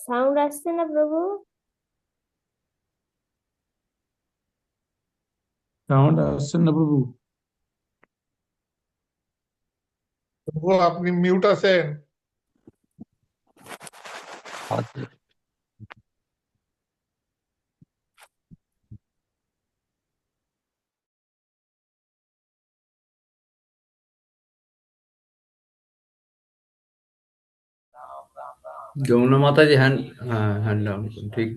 Sound আসছে না প্রভু? সাউন্ড আসছে না প্রভু। প্রভু আপনি মিউট আছেন। আচ্ছা। যমুনা মাতাজি হ্যান্ড, হ্যাঁ হ্যান্ড ডাউন করুন, ঠিক।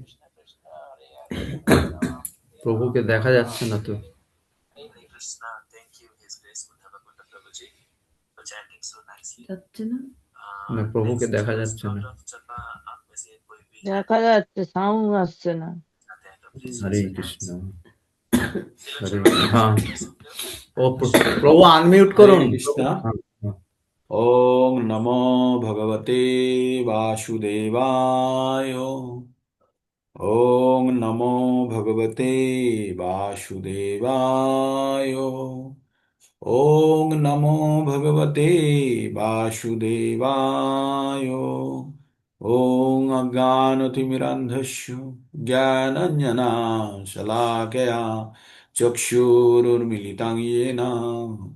প্রভুকে দেখা যাচ্ছে না তো। যাচ্ছে না। না, প্রভুকে দেখা যাচ্ছে না। দেখা যাচ্ছে, সাউন্ড আসছে না। হরে কৃষ্ণ। হরে হ্যাঁ। ও প্রভু আনমিউট করুন। হরে কৃষ্ণ। হ্যাঁ, হ্যাঁ। ওম নমো ভগবতে বাসুদেবায়। ওম নমো ভগবতে বাসুদেবায়। ওম নমো ভগবতে বাসুদেবায়। ওম অজ্ঞানতিমিরান্ধস্য জ্ঞানাঞ্জনাশলাকয়া চক্ষুरुन्मीलितं येन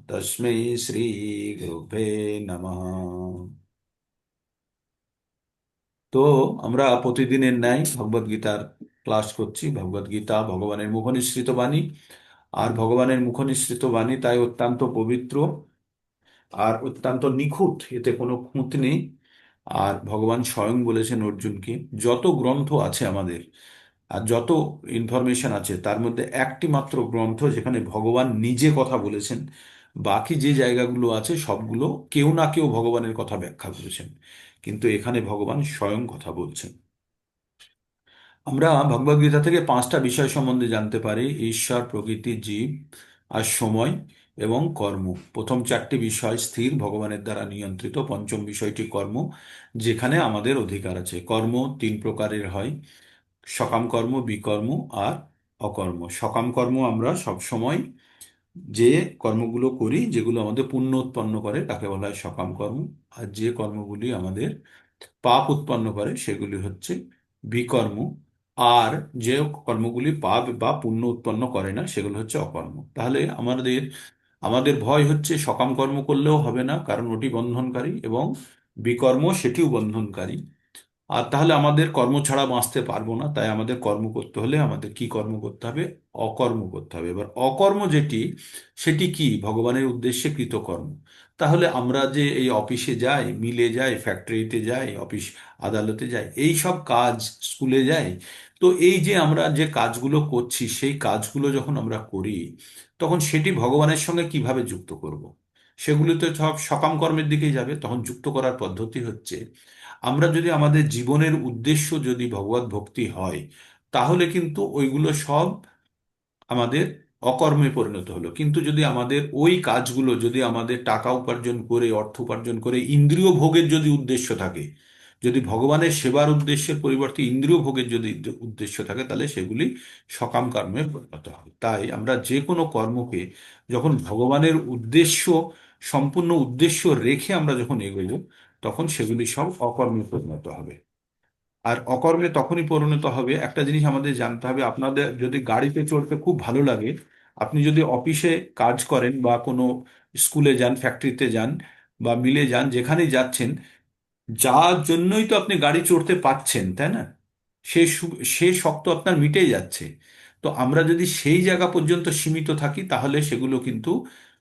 তস্मै শ্রীগুরুভ্যে নমঃ। তো আমরা প্রতিদিনের ন্যায় ভগবদ গীতার ক্লাস করছি। ভগবদ গীতা ভগবানের মুখনিসৃত বাণী, আর ভগবানের মুখনিসৃত বাণী তাই অত্যন্ত পবিত্র আর অত্যন্ত নিখুঁত, এতে কোনো খুঁত নেই। আর ভগবান স্বয়ং বলেছেন অর্জুনকে, যত গ্রন্থ আছে আমাদের আর যত ইনফরমেশন আছে তার মধ্যে একটি মাত্র গ্রন্থ যেখানে ভগবান নিজে কথা বলেছেন, বাকি যে জায়গাগুলো আছে সবগুলো কেউ না কেউ ভগবানের কথা ব্যাখ্যা করেছেন, কিন্তু এখানে ভগবান স্বয়ং কথা বলছেন। আমরা ভগবদ্গীতা থেকে 5টা বিষয় সম্বন্ধে জানতে পারি: ঈশ্বর, প্রকৃতি, জীব আর সময় এবং কর্ম। প্রথম 4টি বিষয় স্থির, ভগবানের দ্বারা নিয়ন্ত্রিত। পঞ্চম বিষয়টি কর্ম, যেখানে আমাদের অধিকার আছে। কর্ম 3 প্রকারের হয়: সকাম কর্ম, বিকর্ম আর অকর্ম। সকাম কর্ম আমরা সব সময় যে কর্মগুলো করি, যেগুলো আমাদের পুণ্য উৎপন্ন করে, তাকে বলা হয় সকাম কর্ম। আর যে কর্মগুলি আমাদের পাপ উৎপন্ন করে সেগুলি হচ্ছে বিকর্ম। আর যে কর্মগুলি পাপ বা পুণ্য উৎপন্ন করে না সেগুলো হচ্ছে অকর্ম। তাহলে আমাদের আমাদের ভয় হচ্ছে সকাম কর্ম করলেও হবে না, কারণ ওটি বন্ধনকারী, এবং বিকর্ম সেটিও বন্ধনকারী। আর তাহলে আমাদের কর্ম ছাড়া বাঁচতে পারবো না, তাই আমাদের কর্ম করতে হলে আমাদের কি কর্ম করতে হবে? অকর্ম করতে হবে। এবার অকর্ম যেটি, সেটি কি? ভগবানের উদ্দেশ্যে কৃতকর্ম। তাহলে আমরা যে এই অফিসে যাই, মিলে যাই, ফ্যাক্টরিতে যাই, অফিস আদালতে যাই, এই সব কাজ, স্কুলে যাই, তো এই যে আমরা যে কাজগুলো করছি সেই কাজগুলো যখন আমরা করি, তখন সেটি ভগবানের সঙ্গে কিভাবে যুক্ত করব? সেগুলি তো সব সকাম কর্মের দিকেই যাবে। তখন যুক্ত করার পদ্ধতি হচ্ছে, আমরা যদি আমাদের জীবনের উদ্দেশ্য যদি ভগবত ভক্তি হয়, তাহলে কিন্তু ওইগুলো সব আমাদের অকর্মে পরিণত হলো। কিন্তু যদি আমাদের ওই কাজগুলো যদি আমাদের টাকা উপার্জন করে, অর্থ উপার্জন করে, ইন্দ্রিয় ভোগের যদি উদ্দেশ্য থাকে, যদি ভগবানের সেবার উদ্দেশ্যের পরিবর্তে ইন্দ্রিয় ভোগের যদি উদ্দেশ্য থাকে, তাহলে সেগুলি সকাম কর্মে পরিণত হবে। তাই আমরা যে কোনো কর্মকে যখন ভগবানের উদ্দেশ্য, সম্পূর্ণ উদ্দেশ্য রেখে আমরা যখন এগোবো, তখন সেগুলি সব অকর্মে পরিণত হবে। আর অকর্মে তখনই পরিণত হবে, একটা জিনিস আমাদের জানতে হবে, আপনাদের যদি গাড়িতে চড়তে খুব ভালো লাগে, আপনি যদি অফিসে কাজ করেন বা কোনো স্কুলে যান, ফ্যাক্টরিতে যান বা মিলে যান, যেখানেই যাচ্ছেন, যার জন্যই তো আপনি গাড়ি চড়তে পাচ্ছেন, তাই না? সে শখ তো আপনার মিটেই যাচ্ছে। তো আমরা যদি সেই জায়গা পর্যন্ত সীমিত থাকি, তাহলে সেগুলো কিন্তু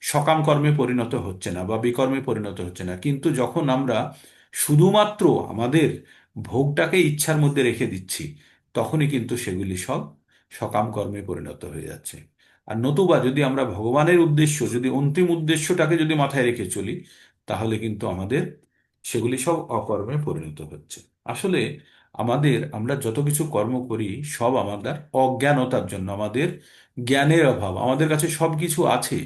সকাম কর্মে পরিণত হচ্ছে না বা বিকর্মে পরিণত হচ্ছে না। কিন্তু যখন আমরা শুধুমাত্র আমাদের ভোগটাকে ইচ্ছার মধ্যে রেখে দিচ্ছি, তখনই কিন্তু সেগুলি সব সকাম কর্মে পরিণত হয়ে যাচ্ছে। আর নতুবা যদি আমরা ভগবানের উদ্দেশ্য, যদি অন্তিম উদ্দেশ্যটাকে যদি মাথায় রেখে চলি, তাহলে কিন্তু আমাদের সেগুলি সব অকর্মে পরিণত হচ্ছে। আসলে আমরা যত কিছু কর্ম করি, সব আমাদের অজ্ঞানতার জন্য, আমাদের জ্ঞানের অভাব। আমাদের কাছে সব কিছু আছে,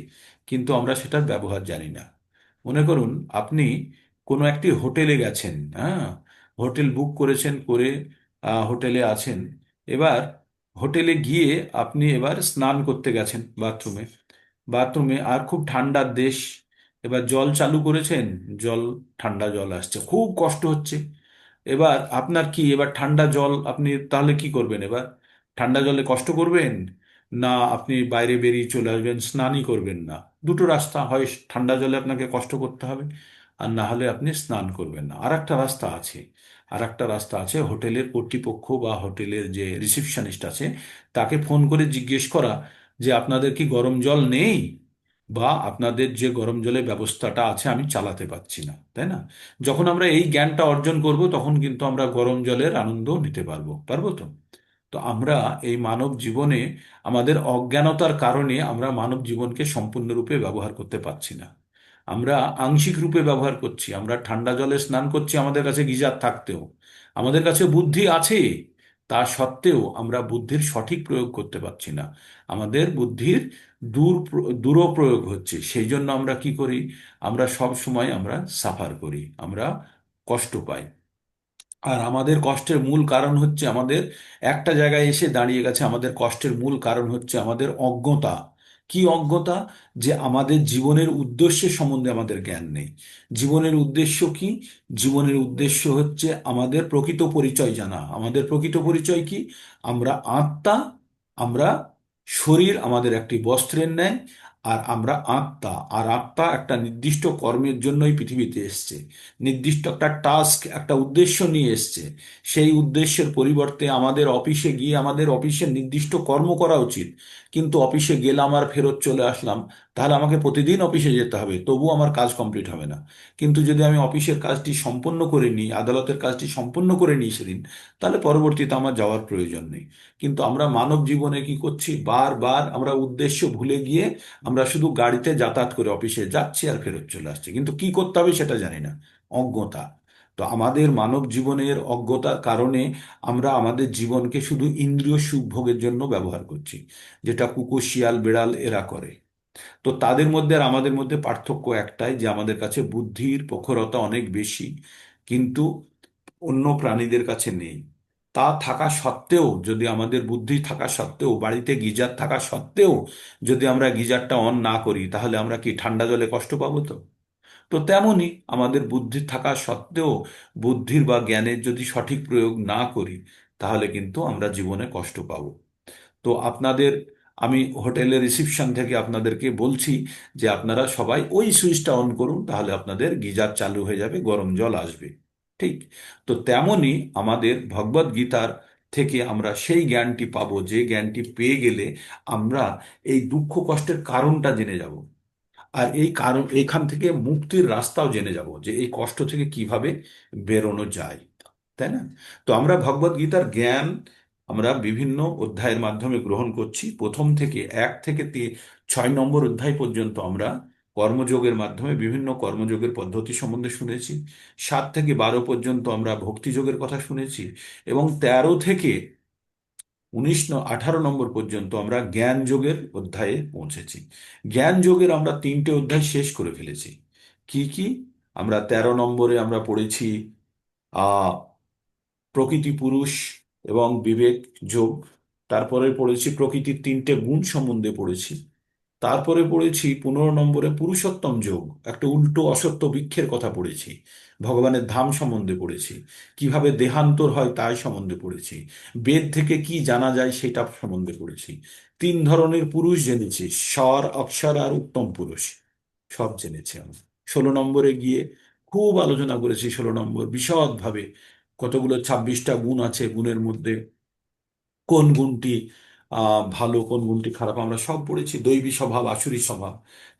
কিন্তু আমরা সেটার ব্যবহার জানি না। মনে করুন আপনি কোনো একটি হোটেলে গেছেন, হ্যাঁ, হোটেল বুক করেছেন, করে হোটেলে আছেন। এবার হোটেলে গিয়ে আপনি এবার স্নান করতে গেছেন বাথরুমে, আর খুব ঠান্ডার দেশ। এবার জল চালু করেছেন, জল, ঠান্ডা জল আসছে, খুব কষ্ট হচ্ছে। এবার আপনার কি, এবার ঠান্ডা জল আপনি তাহলে কি করবেন? এবার ঠান্ডা জলে কষ্ট করবেন, না আপনি বাইরে বেরিয়ে চলে আসবেন, স্নানই করবেন না? দুটো রাস্তা, হয় ঠান্ডা জলে আপনাকে কষ্ট করতে হবে, আর না হলে আপনি স্নান করবেন না। আর একটা রাস্তা আছে, হোটেলের কর্তৃপক্ষ বা হোটেলের যে রিসিপশনিস্ট আছে তাকে ফোন করে জিজ্ঞেস করা যে আপনাদের কি গরম জল নেই, বা আপনাদের যে গরম জলের ব্যবস্থাটা আছে আমি চালাতে পারছি না, তাই না? যখন আমরা এই জ্ঞানটা অর্জন করব তখন কিন্তু আমরা গরম জলের আনন্দ নিতে পারবো, তো তো আমরা এই মানব জীবনে আমাদের অজ্ঞানতার কারণে আমরা মানব জীবনকে সম্পূর্ণরূপে ব্যবহার করতে পারছি না। আমরা আংশিক রূপে ব্যবহার করছি। আমরা ঠান্ডা জলে স্নান করছি আমাদের কাছে গিজার থাকতেও, আমাদের কাছে বুদ্ধি আছে, তা সত্ত্বেও আমরা বুদ্ধির সঠিক প্রয়োগ করতে পারছি না। আমাদের বুদ্ধির দুরপ্রয়োগ হচ্ছে। সেই জন্য আমরা কি করি? আমরা সব সময় আমরা সাফার করি, আমরা কষ্ট পাই। আর আমাদের কষ্টের মূল কারণ হচ্ছে আমাদের একটা জায়গায় এসে দাঁড়িয়ে গেছে, আমাদের কষ্টের মূল কারণ হচ্ছে আমাদের অজ্ঞতা। কি অজ্ঞতা? যে আমাদের জীবনের উদ্দেশ্য সম্বন্ধে আমাদের জ্ঞান নেই। জীবনের উদ্দেশ্য কি? জীবনের উদ্দেশ্য হচ্ছে আমাদের প্রকৃত পরিচয় জানা। আমাদের প্রকৃত পরিচয় কি? আমরা আত্মা, আমরা শরীর আমাদের একটি বস্ত্রের ন্যায়, আর আমরা আত্মা। আর আত্মা একটা নির্দিষ্ট কর্মের জন্যই পৃথিবীতে এসছে, নির্দিষ্ট একটা টাস্ক, একটা উদ্দেশ্য নিয়ে এসছে। সেই উদ্দেশ্যের পরিবর্তে আমাদের অফিসে গিয়ে আমাদের অফিসের নির্দিষ্ট কর্ম করা উচিত, কিন্তু অফিসে গেলাম আর ফেরত চলে আসলাম, তাহলে আমাকে প্রতিদিন অফিসে যেতে হবে, তবুও আমার কাজ কমপ্লিট হবে না। কিন্তু যদি আমি অফিসের কাজটি সম্পন্ন করে নিই, আদালতের কাজটি সম্পন্ন করে নিই সেদিন, তাহলে পরবর্তীতে আমার যাওয়ার প্রয়োজন নেই। কিন্তু আমরা মানব জীবনে কি করছি? বারবার আমরা উদ্দেশ্য ভুলে গিয়ে আমরা শুধু গাড়িতে যাতায়াত করে অফিসে যাচ্ছি আর ফেরত চলে আসছি, কিন্তু কি করতে হবে সেটা জানি না। অজ্ঞতা। তো আমাদের মানব জীবনের অজ্ঞতার কারণে আমরা আমাদের জীবনকে শুধু ইন্দ্রিয় সুখ ভোগের জন্য ব্যবহার করছি, যেটা কুকুর, শিয়াল, বেড়াল এরা করে। তো তাদের মধ্যে আর আমাদের মধ্যে পার্থক্য একটাই, যে আমাদের কাছে বুদ্ধির প্রখরতা অনেক বেশি, কিন্তু অন্য প্রাণীদের কাছে নেই। তা থাকা সত্ত্বেও, যদি আমাদের বুদ্ধি থাকা সত্ত্বেও, বাড়িতে গিজার থাকা সত্ত্বেও যদি আমরা গিজারটা অন না করি, তাহলে আমরা কি ঠান্ডা জলে কষ্ট পাবো? তো তো তেমনি আমাদের বুদ্ধি থাকা সত্ত্বেও বুদ্ধির বা জ্ঞানের যদি সঠিক প্রয়োগ না করি, তাহলে কিন্তু আমরা জীবনে কষ্ট পাবো। তো আপনাদের, আমি হোটেলের রিসিপশন থেকে আপনাদেরকে বলছি যে আপনারা সবাই ওই সুইচটা অন করুন, তাহলে আপনাদের গিজার চালু হয়ে যাবে, গরম জল আসবে। ঠিক। তো তেমনি আমাদের ভগবত গীতার থেকে আমরা সেই জ্ঞানটি পাবো, যে জ্ঞানটি পেয়ে গেলে আমরা এই দুঃখ কষ্টের কারণটা জেনে যাব। আর এই কারণ, এখান থেকে মুক্তির রাস্তাও জেনে যাব, যে এই কষ্ট থেকে কিভাবে বেরোনো যায়, তাই না? তো আমরা ভগবত গীতার জ্ঞান আমরা বিভিন্ন অধ্যায়ের মাধ্যমে গ্রহণ করছি। প্রথম থেকে 1 থেকে 6 নম্বর অধ্যায় পর্যন্ত আমরা কর্মযোগের মাধ্যমে বিভিন্ন কর্মযোগের পদ্ধতি সম্বন্ধে শুনেছি। 7 থেকে 12 পর্যন্ত আমরা ভক্তিযোগের কথা শুনেছি। এবং 13 থেকে 18 নম্বর পর্যন্ত আমরা জ্ঞান যোগের অধ্যায়ে পৌঁছেছি। জ্ঞান যোগের আমরা 3টে অধ্যায় শেষ করে ফেলেছি। কি কি? আমরা 13 নম্বরে আমরা পড়েছি আহ প্রকৃতি পুরুষ এবং বিবেক যোগ। তারপরে পড়েছি প্রকৃতির 3টে গুণ সম্বন্ধে পড়েছি। তারপরে পড়েছি 15 নম্বরে পুরুষোত্তম যোগ, একটা উল্টো অসত্য বৃক্ষের কথা পড়েছি। ভগবানের ধাম সম্বন্ধে পড়েছি। কিভাবে দেহান্তর হয় তাই সম্বন্ধে পড়েছি। বেদ থেকে কি জানা যায় সেটা সম্বন্ধে পড়েছি। 3 ধরনের পুরুষ জেনেছি, স্বর, অক্ষর আর উত্তম পুরুষ, সব জেনেছি আমি। 16 নম্বরে গিয়ে খুব আলোচনা করেছি, 16 নম্বর বিশদভাবে। কতগুলো 26টা গুণ আছে, গুণের মধ্যে কোন গুণটি ভালো, কোন গুণটি খারাপ, আমরা সব পড়েছি। দৈবী স্বভাব, আসুরি স্বভাব।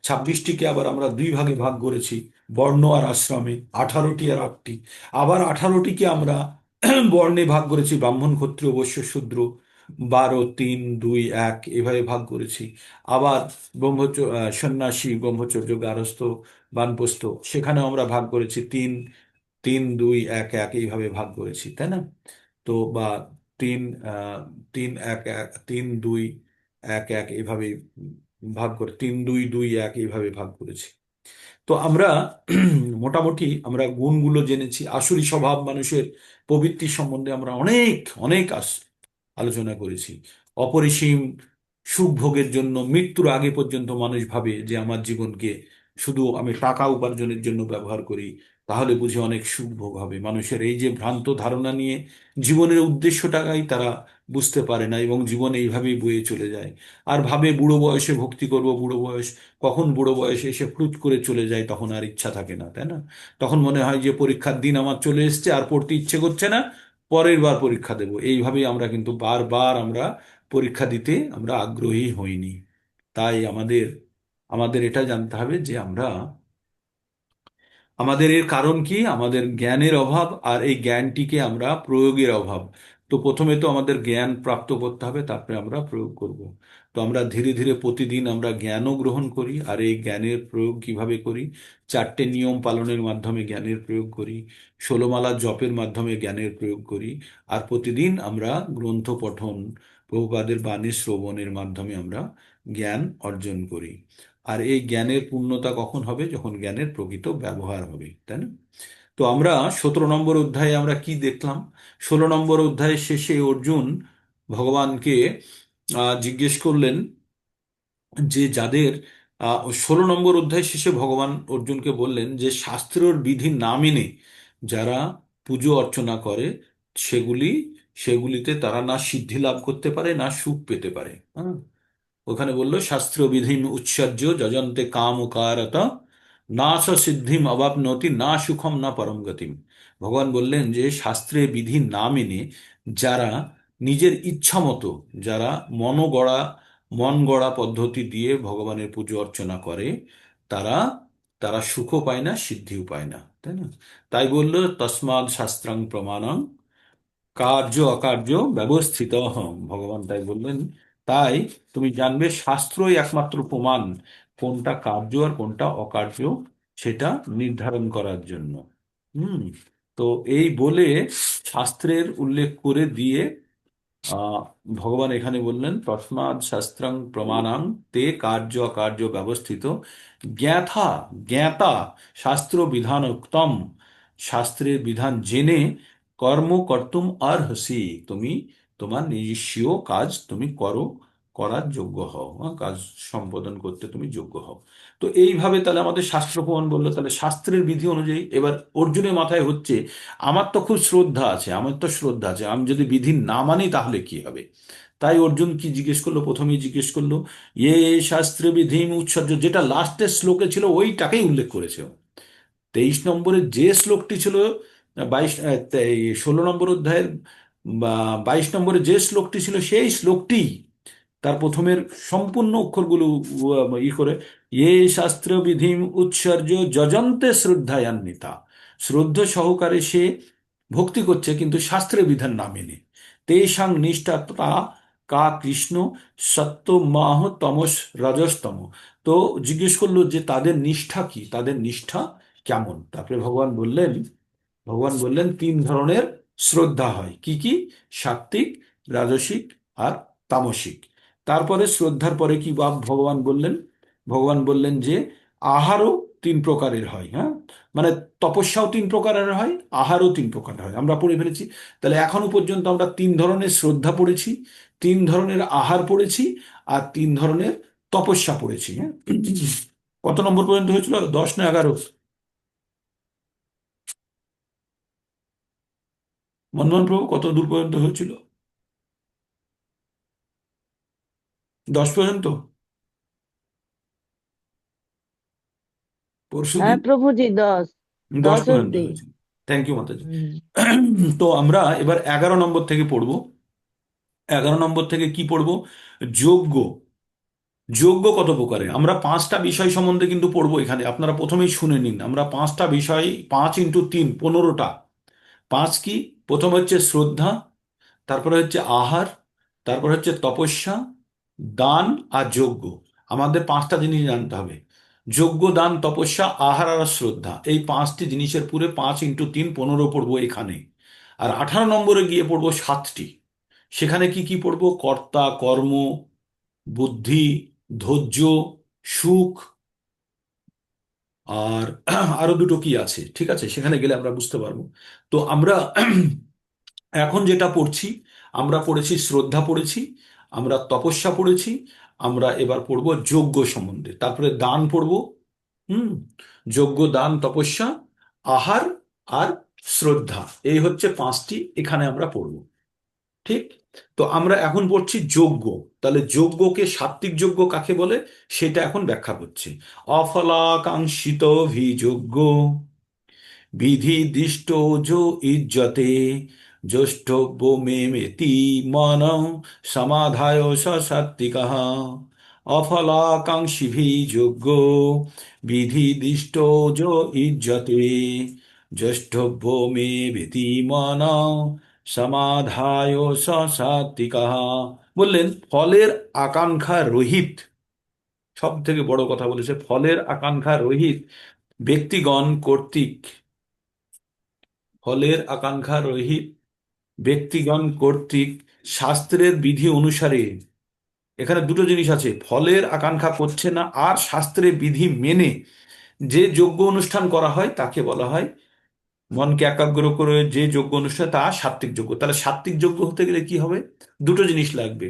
26টিকে আবার আমরা 2 ভাগে ভাগ করেছি, বর্ণ আর আশ্রমে, 18টি আর 8টি। আবার 18টিকে আমরা বর্ণে ভাগ করেছি, ব্রাহ্মণ, ক্ষত্রিয়, বৈশ্য, শূদ্র। 12, 3, 2, 1 এভাবে ভাগ করেছি। আবার সন্ন্যাসী, ব্রহ্মচর্য, গারস্থ, বানপ্রস্থ, সেখানেও আমরা ভাগ করেছি 3, 3, 2, 1, 1 এইভাবে ভাগ করেছি, তাই না? তো বা তিন, 3, 1, 1, 3, 2, 1, 1 এইভাবে ভাগ করে, 3, 2, 2, 1 এইভাবে ভাগ করেছি। তো আমরা মোটামুটি আমরা গুণগুলো জেনেছি। আসুরি স্বভাব মানুষের প্রবৃত্তি সম্বন্ধে আমরা অনেক অনেক আলোচনা করেছি। অপরিসীম সুখ ভোগের জন্য মৃত্যুর আগে পর্যন্ত মানুষ ভাবে যে আমার জীবনকে শুধু আমি টাকা উপার্জনের জন্য ব্যবহার করি, তাহলে বুঝি অনেক সুখ ভোগ হবে। মানুষের এই যে ভ্রান্ত ধারণা নিয়ে জীবনের উদ্দেশ্যটাই তারা বুঝতে পারে না, এবং জীবন এইভাবেই বয়ে চলে যায়। আর ভাবে বুড়ো বয়সে ভক্তি করব, বুড়ো বয়স কখন বুড়ো বয়সে এসে ফ্লুট করে চলে যায়, তখন আর ইচ্ছা থাকে না, তাই না? তখন মনে হয় যে পরীক্ষার দিন আমার চলে এসেছে, আর পড়তে ইচ্ছে করছে না, পরের বার পরীক্ষা দেব। এইভাবেই আমরা কিন্তু বারবার আমরা পরীক্ষা দিতে আমরা আগ্রহী হইনি। তাই আমাদের আমাদের এটা জানতে হবে যে আমাদের এর কারণ কি? আমাদের জ্ঞানের অভাব, আর এই জ্ঞানটিকে আমরা প্রয়োগের অভাব। তো প্রথমে তো আমাদের জ্ঞান প্রাপ্ত করতে হবে, তারপরে আমরা প্রয়োগ করব। তো আমরা ধীরে ধীরে প্রতিদিন আমরা জ্ঞানও গ্রহণ করি, আর এই জ্ঞানের প্রয়োগ কিভাবে করি? 4টে নিয়ম পালনের মাধ্যমে জ্ঞানের প্রয়োগ করি, 16 মালা জপের মাধ্যমে জ্ঞানের প্রয়োগ করি, আর প্রতিদিন আমরা গ্রন্থ পঠন, প্রভুপাদের বাণী শ্রবণের মাধ্যমে আমরা জ্ঞান অর্জন করি। আর এই জ্ঞানের পূর্ণতা কখন হবে? যখন জ্ঞানের প্রকৃত ব্যবহার হবে, তাই না? তো আমরা 17 নম্বর অধ্যায়ে আমরা কি দেখলাম? 16 নম্বর অধ্যায়ের শেষে অর্জুন ভগবানকে জিজ্ঞেস করলেন যে যাদের 16 নম্বর অধ্যায় শেষে ভগবান অর্জুনকে বললেন যে শাস্ত্রের বিধি না মেনে যারা পুজো অর্চনা করে, সেগুলি সেগুলিতে তারা না সিদ্ধি লাভ করতে পারে, না সুখ পেতে পারে। হ্যাঁ, ওখানে বললো শাস্ত্র বিধিম উৎসর্য যজন্তে কাম কারত না স সিদ্ধিম অবাপনতি না সুখম না পরম গতিম। ভগবান বললেন যে শাস্ত্রে বিধি না মেনে যারা নিজের ইচ্ছা মতো, যারা মনগড়া মন গড়া পদ্ধতি দিয়ে ভগবানের পুজো অর্চনা করে, তারা তারা সুখও পায় না, সিদ্ধিও পায় না, তাই না? তাই বললো তস্মাৎ শাস্ত্রাং প্রমাণং কার্য অকার্য ব্যবস্থিত হম। ভগবান তাই বললেন, তাই তুমি জানবে শাস্ত্রই একমাত্র প্রমাণ কোনটা কার্য আর কোনটা অকার্য, সেটা নির্ধারণ করার জন্য। হুম। তো এই বলে শাস্ত্রের উল্লেখ করে দিয়ে আহ ভগবান এখানে বললেন তস্মাৎ শাস্ত্রং প্রমাণাং তে কার্য অকার্য ব্যবস্থিত জ্ঞাথা জ্ঞাতা শাস্ত্র বিধান উক্তম। শাস্ত্রের বিধান জেনে কর্ম কর্তুম অর্হসি, তুমি তোমার নিজস্ব কাজ তুমি করো, করার যোগ্য হও, কাজ সম্পাদন করতে তুমি যোগ্য হও। তো এইভাবে তাহলে আমাদের শাস্ত্র প্রমাণ বললো, তাহলে শাস্ত্রের বিধি অনুযায়ী এবার অর্জুনের মাথায় হচ্ছে আমার তো খুব শ্রদ্ধা আছে, আমার তো শ্রদ্ধা আছে, আমি যদি বিধি না মানি তাহলে কি হবে? তাই অর্জুন কি জিজ্ঞেস করলো? প্রথমেই জিজ্ঞেস করলো ইয়ে শাস্ত্র বিধি উৎসর্য, যেটা লাস্টের শ্লোকে ছিল ওইটাকেই উল্লেখ করেছে। 23 নম্বরের যে শ্লোকটি ছিল 16 নম্বর অধ্যায়ের বা 22 নম্বরে যে শ্লোকটি ছিল, সেই শ্লোকটি তার প্রথমের সম্পূর্ণ অক্ষরগুলো করে ইয়ে শাস্ত্র বিধি উৎসর্য যজন্তে শ্রদ্ধায়ান্বিতা, শ্রদ্ধা সহকারে সে ভক্তি করছে কিন্তু শাস্ত্রের বিধান না মেনে। তেষাং নিষ্ঠা তা কা কৃষ্ণ সত্য মাহ তমস রজস্তম। তো জিজ্ঞেস করলো যে তাদের নিষ্ঠা কি, তাদের নিষ্ঠা কেমন? তারপরে ভগবান বললেন 3 ধরনের শ্রদ্ধা হয়। কি কি? সাত্বিক, রাজসিক আর তামসিক। তারপরে শ্রদ্ধার পরে কি ভগবান বললেন যে আহারও 3 প্রকারের হয়। হ্যাঁ, মানে তপস্যাও 3 প্রকারের হয়, আহারও 3 প্রকারের হয়, আমরা পড়ে ফেলেছি। তাহলে এখনো পর্যন্ত আমরা 3 ধরনের শ্রদ্ধা পড়েছি, 3 ধরনের আহার পড়েছি, আর 3 ধরনের তপস্যা পড়েছি। হ্যাঁ, কত নম্বর পর্যন্ত হয়েছিল? 10 না 11? মনমোহন প্রভু কত দূর পর্যন্ত হয়েছিল? 10 পর্যন্ত? পরশু হ্যাঁ দিন প্রভুজি, 10 10 10 পর্যন্ত অব্দি। হয়েছিল। থ্যাংক ইউ মাতাজি। হুম। তো আমরা এবার 11 নম্বর থেকে পড়বো। 11 নম্বর থেকে কি পড়বো? যোগ্য। যোগ্য কত প্রকারের? আমরা 5টা বিষয় সম্বন্ধে কিন্তু পড়বো এখানে, আপনারা প্রথমেই শুনে নিন। আমরা 5টা বিষয়, 5 × 3 15টা। 5 কি? প্রথম হচ্ছে শ্রদ্ধা, তারপরে হচ্ছে আহার, তারপরে হচ্ছে তপস্যা, দান আর যজ্ঞ। আমাদের 5টা জিনিস জানতে হবে: যজ্ঞ, দান, তপস্যা, আহার আর শ্রদ্ধা। এই 5টি জিনিসের পুরো 5 × 3 15 পড়বো এখানে। আর 18 নম্বরে গিয়ে পড়বো 7টি। সেখানে কি কি পড়বো? কর্তা, কর্ম, বুদ্ধি, ধৈর্য, সুখ, আর আরো দুটো কি আছে, ঠিক আছে, সেখানে গেলে আমরা বুঝতে পারবো। তো আমরা এখন যেটা পড়ছি, আমরা পড়েছি শ্রদ্ধা পড়েছি, আমরা তপস্যা পড়েছি, আমরা এবার পড়বো যজ্ঞ সম্বন্ধে, তারপরে দান পড়বো। হুম। যজ্ঞ, দান, তপস্যা, আহার আর শ্রদ্ধা, এই হচ্ছে পাঁচটি এখানে আমরা পড়বো। ঠিক। তো আমরা এখন পড়ছি যজ্ঞ। তাহলে যজ্ঞকে, সাত্ত্বিক যজ্ঞ কাকে বলে সেটা এখন ব্যাখ্যা করছি। অফলাকাঙ্ক্ষিত যজ্ঞ বিধিদিষ্ট যো ইজ্জতে জ্যেষ্ঠব্য মেমেতি মন সমাধায় স সাত্ত্বিকঃ। অফলাকাঙ্ক্ষিভি যজ্ঞ বিধিদিষ্ট যো ইজ্জতে জ্যেষ্ঠব্য মেমেতি মন সমাধায় স সাত্ত্বিকঃ। বললেন ফলের আকাঙ্ক্ষা রহিত, সব থেকে বড় কথা বলেছে, ফলের আকাঙ্ক্ষা রহিত ব্যক্তিগণ কর্তৃক, ফলের আকাঙ্ক্ষা রহিত ব্যক্তিগণ কর্তৃক শাস্ত্রের বিধি অনুসারে, এখানে দুটো জিনিস আছে, ফলের আকাঙ্ক্ষা করছে না আর শাস্ত্রের বিধি মেনে যে যজ্ঞ অনুষ্ঠান করা হয় তাকে বলা হয়, মনকে একাগ্র করে যে যজ্ঞ অনুষ্ঠান, তা সাত্ত্বিক যজ্ঞ। তাহলে সাত্ত্বিক যজ্ঞ হতে গেলে কি হবে? দুটো জিনিস লাগবে।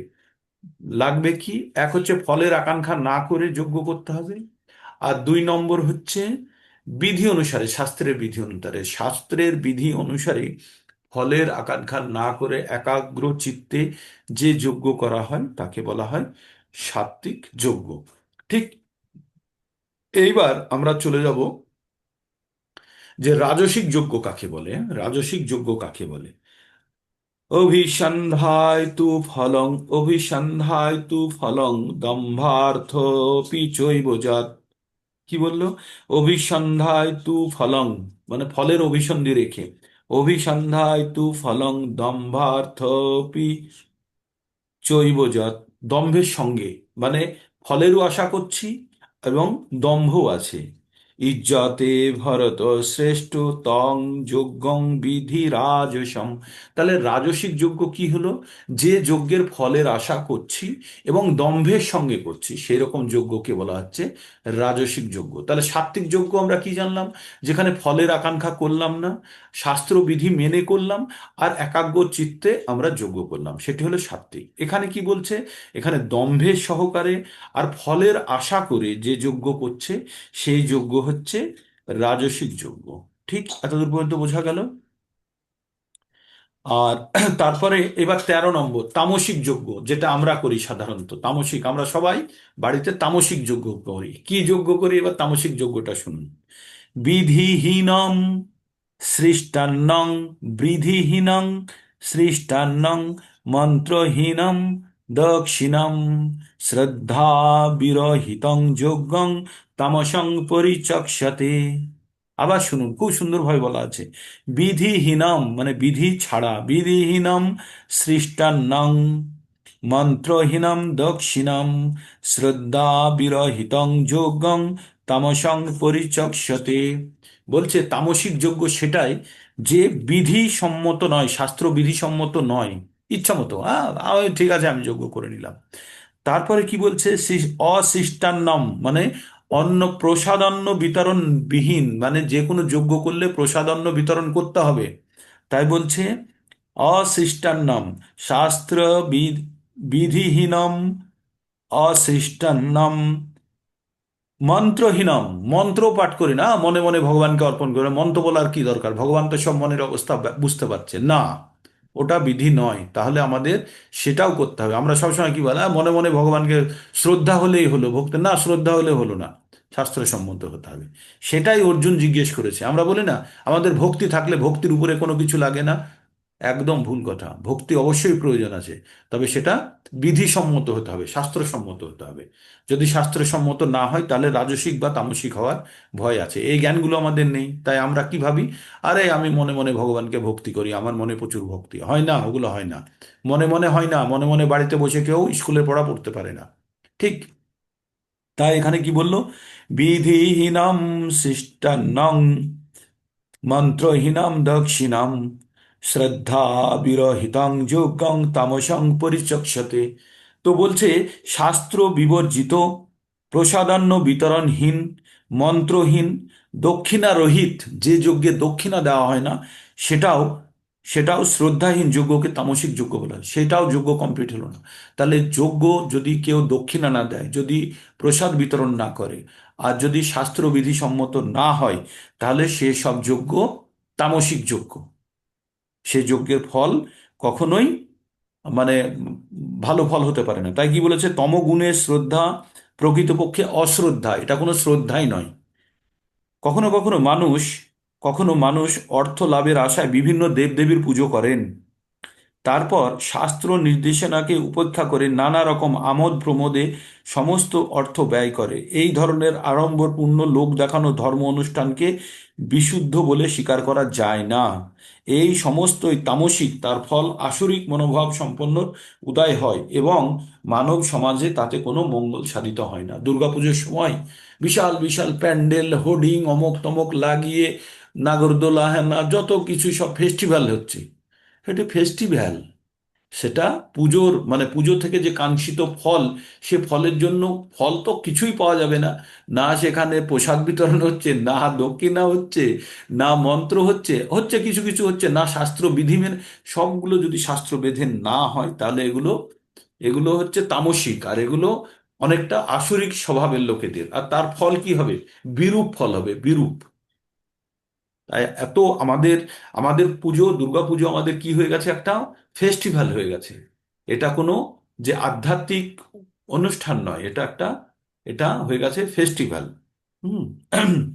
লাগবে কি? এক হচ্ছে ফলের আকাঙ্ক্ষা না করে যজ্ঞ করতে হবে, আর দুই নম্বর হচ্ছে বিধি অনুসারে, শাস্ত্রের বিধি অনুসারে, শাস্ত্রের বিধি অনুসারে ফলের আকাঙ্ক্ষা না করে একাগ্র চিত্তে যে যজ্ঞ করা হয় তাকে বলা হয় সাত্ত্বিক যজ্ঞ। ঠিক। এইবার আমরা চলে যাব যে রাজসিক যজ্ঞ কাকে বলে। রাজসিক যজ্ঞ কাকে বলে? অভিসন্ধায় তু ফলং, অভিসন্ধায় তু ফলং দম্ভার্থ পিচৈব জাত। কি বললো? অভিসন্ধায় তু ফলং, মানে ফলের অভিসন্ধি রেখে, অভিসন্ধায় তু ফলং দম্ভার্থপি চৈবজাত, দম্ভের সঙ্গে, মানে ফলেরও আশা করছি এবং দম্ভও আছে। ইজ্জতে ভরত শ্রেষ্ঠ তং যজ্ঞং বিধি রাজসম। তাহলে রাজসিক যজ্ঞ কি হলো? যে যজ্ঞের ফলের আশা করছি এবং দম্ভের সঙ্গে করছি সেই রকম যজ্ঞকে বলা হচ্ছে রাজসিক যজ্ঞ। তাহলে সাত্ত্বিক যজ্ঞ আমরা কি জানলাম? যেখানে ফলের আকাঙ্ক্ষা করলাম না, শাস্ত্র বিধি মেনে করলাম, আর একাগ্র চিত্তে আমরা যজ্ঞ করলাম, সেটি হলো সাত্ত্বিক। এখানে কি বলছে? এখানে দম্ভের সহকারে আর ফলের আশা করে যে যজ্ঞ করছে সেই যজ্ঞ হচ্ছে রাজসিক যজ্ঞ। ঠিক, এতদূর পর্যন্ত বোঝা গেল? আর তারপরে এবার 13 নম্বর তামসিক যজ্ঞ, যেটা আমরা করি সাধারণত। তামসিক, আমরা সবাই বাড়িতে তামসিক যজ্ঞ করি। কি যজ্ঞ করি? এবার তামসিক যজ্ঞটা শুনুন। বিধিহীনম সৃষ্টান্নং, বিধিহীনং সৃষ্টান্নং মন্ত্রহীনম দক্ষিণম শ্রদ্ধা বিরহিতং যজ্ঞং তামসং পরিচক্ষতে। আবার শুনুন, খুব সুন্দরভাবে বলা আছে। বিধিহীনম মানে বিধি ছাড়া, বিধিহীনম সৃষ্টান্নং মন্ত্রহীনম দক্ষিণম শ্রদ্ধা বিরহিতং যজ্ঞং তামসং পরিচক্ষতে। বলছে তামসিক যজ্ঞ সেটাই যে বিধি সম্মত নয়, শাস্ত্র বিধি সম্মত নয়, ইচ্ছা মতো ঠিক আছে আমি যজ্ঞ করে নিলাম। তারপরে কি বলছে? অশিষ্টান্নম মানে অন্ন, প্রসাদান্ন বিতরণ বিহীন, মানে যে কোনো যজ্ঞ করলে প্রসাদান্ন বিতরণ করতে হবে, তাই বলছে অশিষ্টান্নম শাস্ত্র বিধিহীনম অশিষ্টান্নম মন্ত্রহীনম, মন্ত্র পাঠ করি না, মনে মনে ভগবানকে অর্পণ করে, মন্ত্র বলার কি দরকার, ভগবান তো সব মনের অবস্থা বুঝতে পারছে না, ওটা বিধি নয়। তাহলে আমাদের সেটাও করতে হবে। আমরা সবসময় কি বলে, মনে মনে ভগবানকে শ্রদ্ধা হলেই হলো, ভক্তি না, শ্রদ্ধা হলে হলো না, শাস্ত্রসম্মত হতে হবে। সেটাই অর্জুন জিজ্ঞেস করেছে। আমরা বলি না আমাদের ভক্তি থাকলে ভক্তির উপরে কোনো কিছু লাগে না, একদম ভুল কথা। ভক্তি অবশ্যই প্রয়োজন আছে, তবে সেটা বিধিসম্মত হতে হবে, শাস্ত্রসম্মত হতে হবে। যদি শাস্ত্রসম্মত না হয় তাহলে রাজসিক বা তামসিক হওয়ার ভয় আছে। এই জ্ঞানগুলো আমাদের নেই, তাই আমরা কি ভাবি, আরে আমি মনে মনে ভগবানকে ভক্তি করি, আমার মনে প্রচুর ভক্তি হয় না, ওগুলো হয় না। মনে মনে হয় না, মনে মনে বাড়িতে বসে কেউ স্কুলের পড়া পড়তে পারে না। ঠিক। তাই এখানে কি বললো? বিধিহীনম শিষ্টান্নং মন্ত্রহীনম দক্ষিণাম শ্রদ্ধা বিরহিতং যোগং তামসং পরিচক্ষতে। তো বলছে শাস্ত্র বিবর্জিত, প্রসাদান্ন বিতরণহীন, মন্ত্রহীন, দক্ষিণারহিত, যে যজ্ঞে দক্ষিণা দেওয়া হয় না, সেটাও সেটাও শ্রদ্ধাহীন যজ্ঞকে তামসিক যজ্ঞ বলা হয়, সেটাও যজ্ঞ কমপ্লিট হলো না। তাহলে যজ্ঞ যদি কেউ দক্ষিণা না দেয়, যদি প্রসাদ বিতরণ না করে, আর যদি শাস্ত্রবিধি সম্মত না হয়, তাহলে সে সব যজ্ঞ তামসিক যজ্ঞ। সে যজ্ঞের ফল কখনোই মানে ভালো ফল হতে পারে না। তাই কি বলেছে, তমগুণের শ্রদ্ধা প্রকৃতপক্ষে অশ্রদ্ধা, এটা কোনো শ্রদ্ধাই নয়। কখনো কখনো মানুষ অর্থ লাভের আশায় বিভিন্ন দেবদেবীর পুজো করেন, তারপর শাস্ত্র নির্দেশনাকে উপেক্ষা করে নানা রকম আমোদ প্রমোদে সমস্ত অর্থ ব্যয় করে। এই ধরনের আড়ম্বরপূর্ণ লোক দেখানো ধর্ম অনুষ্ঠানকে বিশুদ্ধ বলে স্বীকার করা যায় না। এই সমস্তই তামসিক, তার ফল আসরিক মনোভাব সম্পন্ন উদয় হয় এবং মানব সমাজে তাতে কোনো মঙ্গল সাধিত হয় না। দুর্গাপুজোর সময় বিশাল বিশাল প্যান্ডেল, হোর্ডিং, অমক তমক লাগিয়ে নাগরদোলা, হেনা, যত কিছু সব ফেস্টিভ্যাল হচ্ছে, সেটি ফেস্টিভ্যাল। সেটা পুজোর মানে পুজো থেকে যে কাঙ্ক্ষিত ফল, সে ফলের জন্য ফল তো কিছুই পাওয়া যাবে না। না সেখানে প্রসাদ বিতরণ হচ্ছে, না দক্ষিণা হচ্ছে, না মন্ত্র হচ্ছে, হচ্ছে কিছু কিছু হচ্ছে, না শাস্ত্র বিধি মেনে। সবগুলো যদি শাস্ত্র বেঁধে না হয়, তাহলে এগুলো এগুলো হচ্ছে তামসিক, আর এগুলো অনেকটা আসরিক স্বভাবের লোকেদের। আর তার ফল কি হবে? বিরূপ ফল হবে, বিরূপ। তাই এত আমাদের আমাদের পুজো, দুর্গাপুজো আমাদের কি হয়ে গেছে, একটা ফেস্টিভ্যাল হয়ে গেছে। এটা কোনো যে আধ্যাত্মিক অনুষ্ঠান নয়, এটা হয়ে গেছে ফেস্টিভ্যাল। হুম।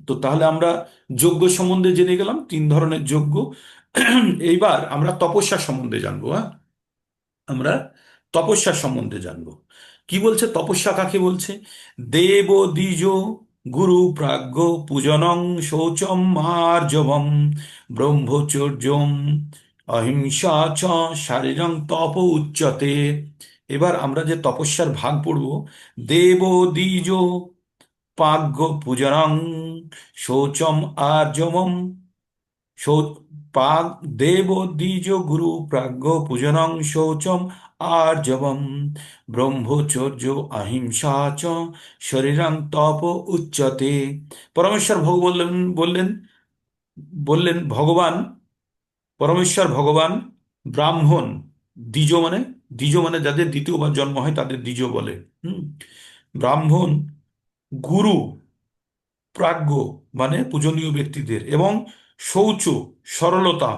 তো তাহলে আমরা যজ্ঞ সম্বন্ধে জেনে গেলাম, 3 ধরনের যজ্ঞ। এইবার আমরা তপস্যা সম্বন্ধে জানবো। হ্যাঁ, আমরা তপস্যা সম্বন্ধে জানবো। কি বলছে তপস্যা কাকে বলছে? দেব দ্বিজ গুরু প্রাজ্ঞ পূজনং শৌচম মার্জবম ব্রহ্মচর্যম অহিংসা চ শারীরং তপ উচ্যতে। এবার আমরা যে তপস্যার ভাগ পড়ব, দেব দ্বিজ প্রাজ্ঞ পূজনং শৌচম আর্জবম, শৌ- পাক দেব দ্বিজ গুরু প্রাজ্ঞ পূজনং শৌচম আর্জবম ব্রহ্মচর্য অহিংসা চ শরীরং তপ উচ্যতে। পরমেশ্বর বললেন বললেন ভগবান, পরমেশ্বর ভগবান ব্রাহ্মণ, দ্বিজ মানে যাদের দ্বিতীয়বার জন্ম হয় তাদের দ্বিজ বলে। হুম। ব্রাহ্মণ, গুরু, প্রাজ্ঞ মানে পূজনীয় ব্যক্তিদের, এবং শৌচ সরলতা,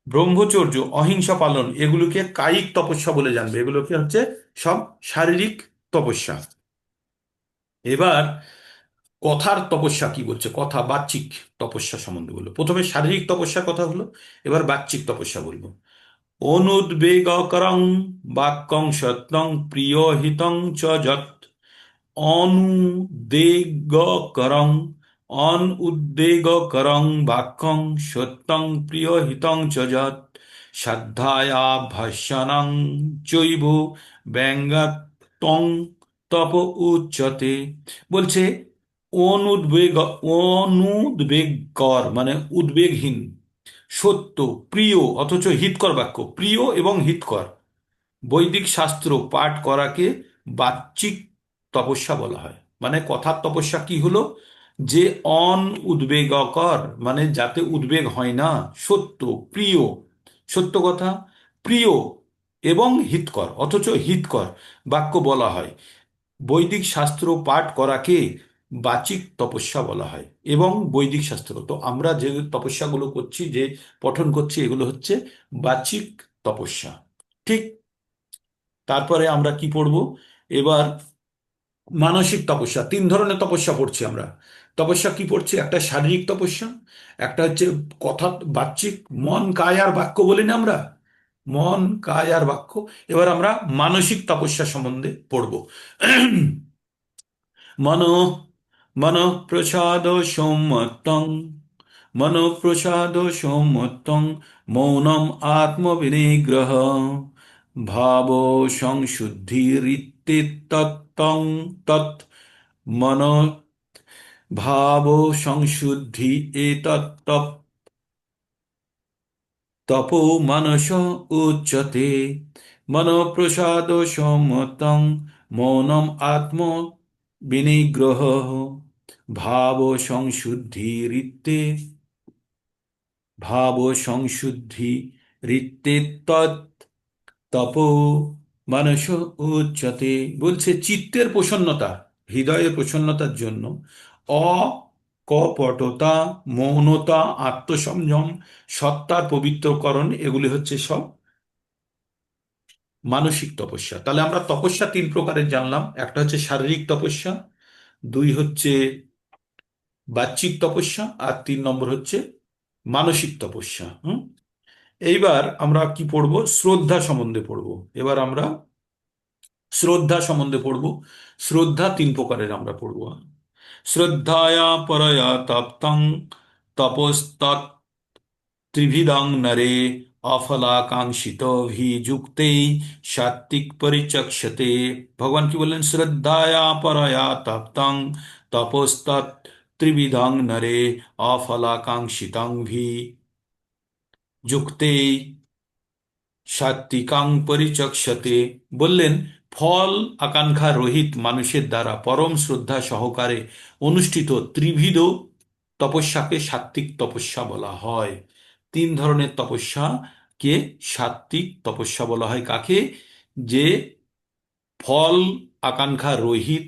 ব্রহ্মচর্য অহিংসা পালন, এগুলোকে কায়িক তপস্যা বলে জানবে। এগুলোকে হচ্ছে সব শারীরিক তপস্যা। এবার কথার তপস্যা কি বলছে, কথা বাচিক তপস্যা সম্বন্ধে বললো। প্রথমে শারীরিক তপস্যার কথা হলো, এবার বাচিক তপস্যা বলবো। অনুদ্বেগকরং বাক্যং সত্যং প্রিয়হিতং চ যৎ, অনুদ্বেগকরং অনুদ্বেগকরং বাক্যং সত্যং প্রিয়হিতং চ যৎ শ্রদ্ধায়া ভাষ্যণং চৈব ব্যঙ্গাত্মং তপ উচ্যতে। বলছে অনুদ্বেগ, অনুদ্বেগকর মানে উদ্বেগহীন, সত্য, প্রিয় অথচ হিতকর বাক্য, প্রিয় এবং হিতকর বৈদিক শাস্ত্র পাঠ করাকে বাচিক তপস্যা বলা হয়। মানে কথার তপস্যা কি হলো, যে অন উদ্বেগকর মানে যাতে উদ্বেগ হয় না, সত্য, প্রিয়, সত্য কথা, প্রিয় এবং হিতকর অথচ হিতকর বাক্য বলা হয়। বৈদিক শাস্ত্র পাঠ করাকে বাচিক তপস্যা বলা হয়। এবং বৈদিক শাস্ত্র তো আমরা যে তপস্যাগুলো করছি, যে পঠন করছি, এগুলো হচ্ছে বাচিক তপস্যা। ঠিক। তারপরে আমরা কি পড়ব এবার? মানসিক তপস্যা। 3 ধরনের তপস্যা পড়ছি আমরা। তপস্যা কি পড়ছি? একটা শারীরিক তপস্যা, একটা হচ্ছে কথা বাচিক, মন কায় আর বাক্য বলি না আমরা, মন কায় আর বাক্য। এবার আমরা মানসিক তপস্যা সম্বন্ধে পড়ব। মনো মনঃপ্রসাদ সম্মতং, মনঃপ্রসাদ সম্মতং মৌনম আত্মবিনিগ্রহ ভাব সংশুদ্ধিরিত্যেতত্তং তৎ মন ভাব সংশুদ্ধি এতত্ত তপো মানস উচ্যতে। মনঃপ্রসাদ সম্মতং মৌনম আত্ম বিনিগ্রহ ভাব সংশুদ্ধি রিত্তে, ভাব সংশুদ্ধি রিত্তে তৎ তপো মানস উচ্যতে। বলছে চিত্তের প্রসন্নতা, হৃদয়ের প্রসন্নতার জন্য অকপটতা, মৌনতা, আত্মসংযম, সত্তার পবিত্রকরণ, এগুলি হচ্ছে সব মানসিক তপস্যা। তাহলে আমরা তপস্যা তিন প্রকারের জানলাম। একটা হচ্ছে শারীরিক তপস্যা, দুই হচ্ছে বাহ্যিক তপস্যা, আর তিন নম্বর হচ্ছে মানসিক তপস্যা। এইবার আমরা কি পড়বো? শ্রদ্ধা সম্বন্ধে পড়বো। এবার আমরা শ্রদ্ধা সম্বন্ধে পড়বো। শ্রদ্ধা তিন প্রকারের আমরা পড়বো। শ্রদ্ধায়া পরয়া তপ্তং তপস্তৎ ত্রিভিদং নরে অফলাকাঙ্ক্ষিতভিযুক্তৈ সাত্ত্বিক পরিচক্ষতে। ভগবান কি বললেন? শ্রদ্ধায়া পরয়া তপ্তং তপস্তৎ ত্রিবিধং নরে অফলাকাঙ্ক্ষিতং ভি যুক্তে সাত্বিকাং পরিচক্ষতে। বললেন ফল আকাঙ্ক্ষা রহিত মানুষের দ্বারা পরম শ্রদ্ধা সহকারে অনুষ্ঠিত ত্রিবিধ তপস্যাকে সাত্বিক তপস্যা বলা হয়। তিন ধরনের তপস্যাকে সাত্বিক তপস্যা বলা হয়। কাকে? যে ফল আকাঙ্ক্ষা রহিত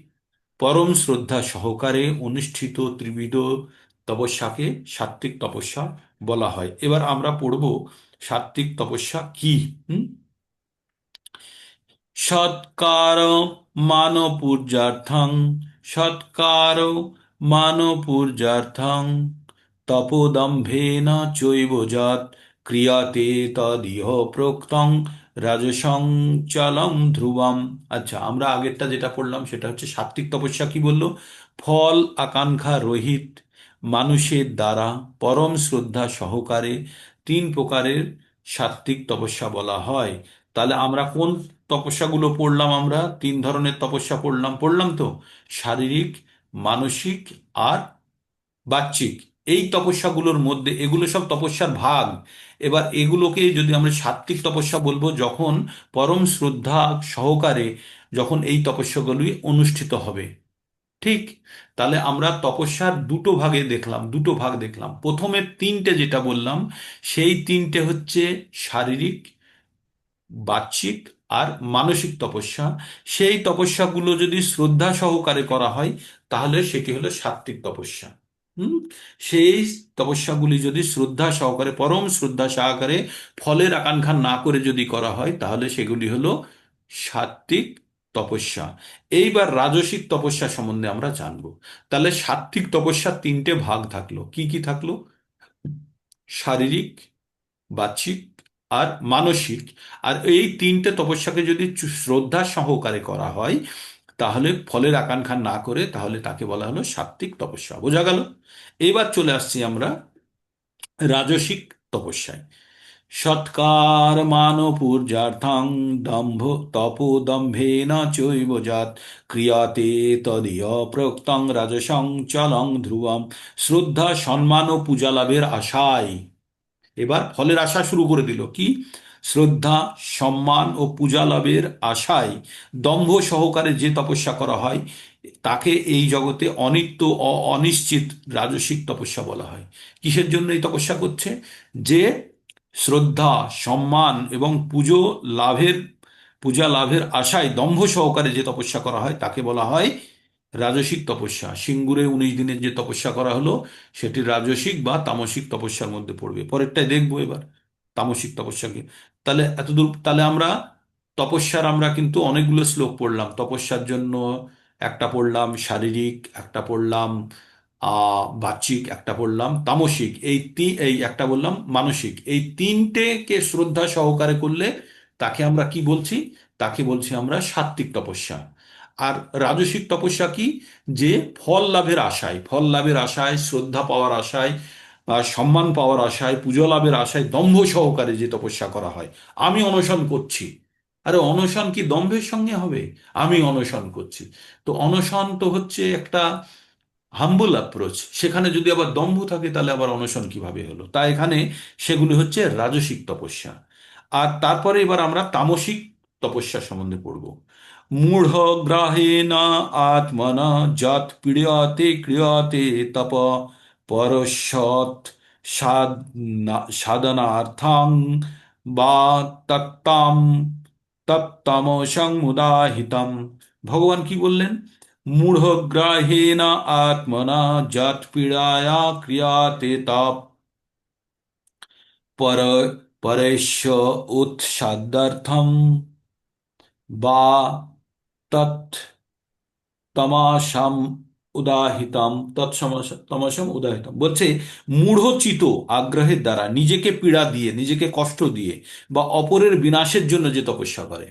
পরম শ্রদ্ধা সহকারে অনুষ্ঠিত ত্রিবিধ তপস্যাকে সাত্বিক তপস্যা বলা হয়। এবার আমরা পড়ব সাত্বিক তপস্যা কি। হুম সৎকার মানপূর্যার্থং, সৎকার মানপূর্যার্থং তপোদম্ভেন চৈব যৎ ক্রিয়াতে তদিহ প্রোক্তং রাজসং চলং ধ্রুবম। আচ্ছা, আমরা আগেরটা যেটা পড়লাম সেটা হচ্ছে সাত্বিক তপস্যা। কি বললো? ফল আকাঙ্ক্ষা রহিত মানুষের দ্বারা পরম শ্রদ্ধা সহকারে তিন প্রকারের সাত্বিক তপস্যা বলা হয়। তাহলে আমরা কোন তপস্যাগুলো পড়লাম? আমরা তিন ধরনের তপস্যা পড়লাম তো, শারীরিক, মানসিক আর বাহ্যিক। এই তপস্যাগুলোর মধ্যে এগুলো সব তপস্যার ভাগ। এবার এগুলোকে যদি আমরা সাত্বিক তপস্যা বলবো যখন পরম শ্রদ্ধা সহকারে যখন এই তপস্যাগুলি অনুষ্ঠিত হবে। ঠিক? তাহলে আমরা তপস্যার দুটো ভাগ দেখলাম। প্রথমে তিনটে যেটা বললাম সেই তিনটে হচ্ছে শারীরিক, বাহ্যিক আর মানসিক তপস্যা। সেই তপস্যাগুলো যদি শ্রদ্ধা সহকারে করা হয় তাহলে সেটি হলো সাত্বিক তপস্যা। হুম সেই তপস্যাগুলি যদি শ্রদ্ধা সহকারে, পরম শ্রদ্ধা সহকারে, ফলের আকাঙ্ক্ষা না করে যদি করা হয় তাহলে সেগুলি হলো সাত্বিক তপস্যা। এইবার রাজসিক তপস্যা সম্বন্ধে আমরা জানবো। তাহলে সাত্বিক তপস্যার তিনটে ভাগ থাকলো। কি কি থাকলো? শারীরিক, বাহ্যিক আর মানসিক। আর এই তিনটে তপস্যাকে যদি শ্রদ্ধা সহকারে করা হয় তাহলে ফলের আকাঙ্ক্ষা না করে তাহলে তাকে বলা হলো সাত্বিক তপস্যা। বোঝা গেল? এবার চলে আসছি আমরা রাজসিক তপস্যায়। সৎকার মানপূর্যার্থং দম্ভ তপোদম্ভেন চৈব যৎ ক্রিয়াতে তদীয় প্রোক্তং রাজসং চলং ধ্রুবম। শ্রদ্ধা, সম্মান ও পূজা লাভের আশায়, এবার ফলের আশা শুরু করে দিল। কি? শ্রদ্ধা, সম্মান ও পূজা লাভের আশায় দম্ভ সহকারে যে তপস্যা করা হয় তাকে এই জগতে অনিত্য ও অনিশ্চিত রাজসিক তপস্যা বলা হয়। কিসের জন্য এই তপস্যা করছে? যে শ্রদ্ধা, সম্মান এবং পূজা লাভের আশায় দম্ভ সহকারে যে তপস্যা করা হয় তাকে বলা হয় রাজসিক তপস্যা। সিঙ্গুরে 19 দিনের যে তপস্যা করা হলো সেটি রাজসিক বা তামসিক তপস্যার মধ্যে পড়বে। পরেরটাই দেখবো এবার তামসিক তপস্যাকে। তাহলে এতদূর, তাহলে আমরা তপস্যার আমরা কিন্তু অনেকগুলো শ্লোক পড়লাম। তপস্যার জন্য একটা পড়লাম শারীরিক, একটা পড়লাম বাহ্যিক, একটা পড়লাম তামসিক, এই একটা বললাম মানসিক। এই তিনটেকে শ্রদ্ধা সহকারে করলে তাকে আমরা কি বলছি? তাকে বলছি আমরা সাত্বিক তপস্যা। আর রাজসিক তপস্যা কি? যে ফল লাভের আশায়, শ্রদ্ধা পাওয়ার আশায়, বা সম্মান পাওয়ার আশায়, পুজো লাভের আশায় দম্ভ সহকারে যে তপস্যা করা হয়। আমি অনশন করছি। আরে অনশন কি দম্ভের সঙ্গে হবে? আমি অনশন করছি। তো অনশন তো হচ্ছে একটা হাম্বল অ্যাপ্রোচ। সেখানে যদি আবার দম্ভ থাকে তাহলে আবার অনশন কিভাবে হলো? তাই এখানে সেগুলি হচ্ছে রাজসিক তপস্যা। আর তারপরে এবার আমরা তামসিক তপস্যা সম্বন্ধে পড়ব। मूढ़ग्राहेण आत्मना यत् पीड्यते क्रियते तप परस्यत् साधनार्थं বা তত্তাম তত্তামসং মুদাহিতম। ভগবান কি বললেন? মূঢ়গ্রাহেণ আত্মনা যৎ পীড়ায়া ক্রিয়াতে তপ পর পরেষ্য উৎসাদার্থম বা তৎ তমাসাম উদাহিতম তমসম উদাহিতম বলছে, মূঢ়চিত আগ্রহের দ্বারা নিজেকে পীড়া দিয়ে, নিজেকে কষ্ট দিয়ে বা অপরের বিনাশের জন্য যে তপস্যা করে,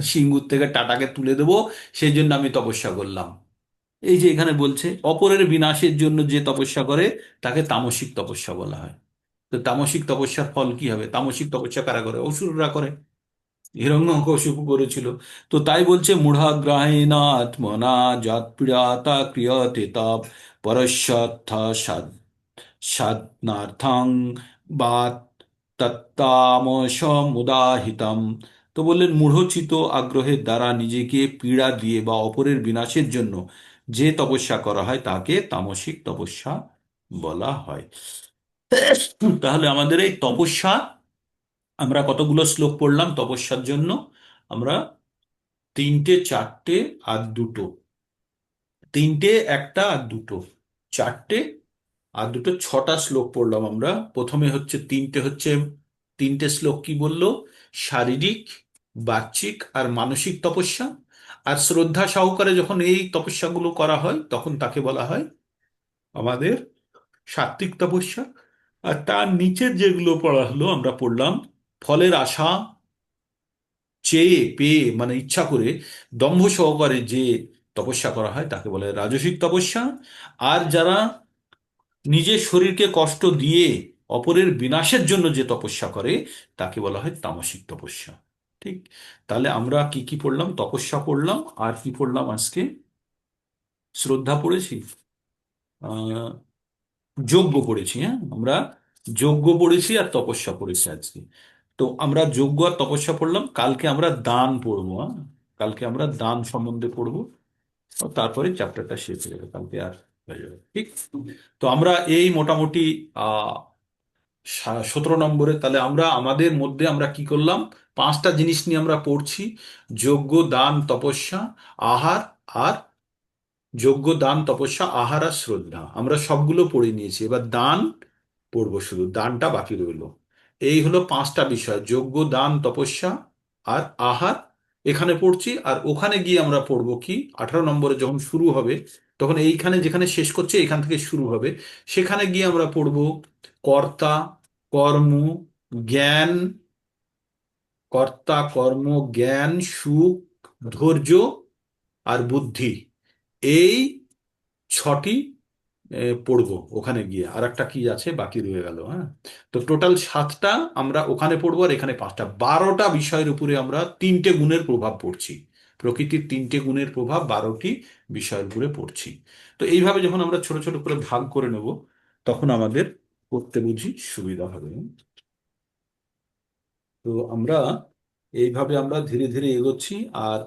সিঙ্গুর থেকে টাটাকে তুলে দেবো সেই জন্য আমি তপস্যা করলাম, এই যে এখানে বলছে অপরের বিনাশের জন্য যে তপস্যা করে তাকে তামসিক তপস্যা বলা হয়। তো তামসিক তপস্যার ফল কি হবে? তামসিক তপস্যা কারা করে? অসুররা করে। হিরণ্যকশিপু করেছিল। তো তাই বলছে, মূঢ়াগ্রাহেণ আত্মনা যৎ পীড়াতা ক্রিয়তে তপ পরস্যর্থ সাধনার্থং বা তত্তামসমুদাহিতম। তো বললেন, মূঢ়চিত আগ্রহের দ্বারা নিজেকে পীড়া দিয়ে বা অপরের বিনাশের জন্য যে তপস্যা করা হয় তাকে তামসিক তপস্যা বলা হয়। তাহলে আমাদের এই তপস্যা, আমরা কতগুলো শ্লোক পড়লাম তপস্যার জন্য? আমরা তিনটে, চারটে আর দুটো, তিনটে, একটা আর দুটো, চারটে আর দুটো, ছটা শ্লোক পড়লাম আমরা। প্রথমে হচ্ছে তিনটে শ্লোক কি বললো? শারীরিক, বাহ্যিক আর মানসিক তপস্যা। আর শ্রদ্ধা সহকারে যখন এই তপস্যাগুলো করা হয় তখন তাকে বলা হয় আমাদের সাত্ত্বিক তপস্যা। আর তার নিচের যেগুলো পড়া হলো, আমরা পড়লাম ফলের আশা চেয়ে পেয়ে, মানে ইচ্ছা করে দম্ভ সহকারে যে তপস্যা করা হয় তাকে বলে রাজসিক তপস্যা। আর যারা নিজের শরীরকে কষ্ট দিয়ে অপরের বিনাশের জন্য যে তপস্যা করে তাকে বলা হয় তামসিক তপস্যা। ঠিক? তাহলে আমরা কি কি পড়লাম? তপস্যা পড়লাম, আর কি পড়লাম আজকে? শ্রদ্ধা পড়েছি, আহ যজ্ঞ পড়েছি। হ্যাঁ, আমরা যজ্ঞ পড়েছি আর তপস্যা পড়েছি আজকে। তো আমরা যজ্ঞ আর তপস্যা পড়লাম, কালকে আমরা দান পড়বো। হ্যাঁ, কালকে আমরা দান সম্বন্ধে পড়বো। ও তারপরে চ্যাপ্টারটা শেষ হয়ে যাবে, কালকে আর হয়ে যাবে। ঠিক? তো আমরা এই মোটামুটি 17 নম্বরে, তাহলে আমরা আমাদের মধ্যে আমরা কি করলাম? পাঁচটা জিনিস নিয়ে আমরা পড়ছি: যজ্ঞ, দান, তপস্যা, আহার আর যজ্ঞ, দান, তপস্যা, আহার আর শ্রদ্ধা। আমরা সবগুলো পড়ে নিয়েছি, এবার দান পড়বো, শুধু দানটা বাকি রইলো। এই হলো পাঁচটা বিষয়: যজ্ঞ, দান, তপস্যা আর আহার। এখানে পড়ছি, আর ওখানে গিয়ে আমরা পড়বো কি? 18 নম্বরে যখন শুরু হবে তখন এইখানে যেখানে শেষ করছে এখান থেকে শুরু হবে, সেখানে গিয়ে আমরা পড়বো কর্তা, কর্ম, জ্ঞান, কর্তা, কর্ম, জ্ঞান, সুখ, ধৈর্য আর বুদ্ধি। এই ছটি পড়বো ওখানে গিয়ে। আর একটা কি আছে বাকি রয়ে গেল? হ্যাঁ, তো টোটাল 7টা আমরা ওখানে পড়বো, আর এখানে 5টা, 12টা বিষয়ের উপরে আমরা তিনটে গুণের প্রভাব পড়ছি। প্রকৃতির তিনটে গুণের প্রভাব 12টি বিষয়ের উপরে পড়ছি। তো এইভাবে যখন আমরা ছোট ছোট করে ভাগ করে নেব তখন আমাদের পড়তে বুঝি সুবিধা হবে। তো আমরা এইভাবে আমরা ধীরে ধীরে এগোচ্ছি। আর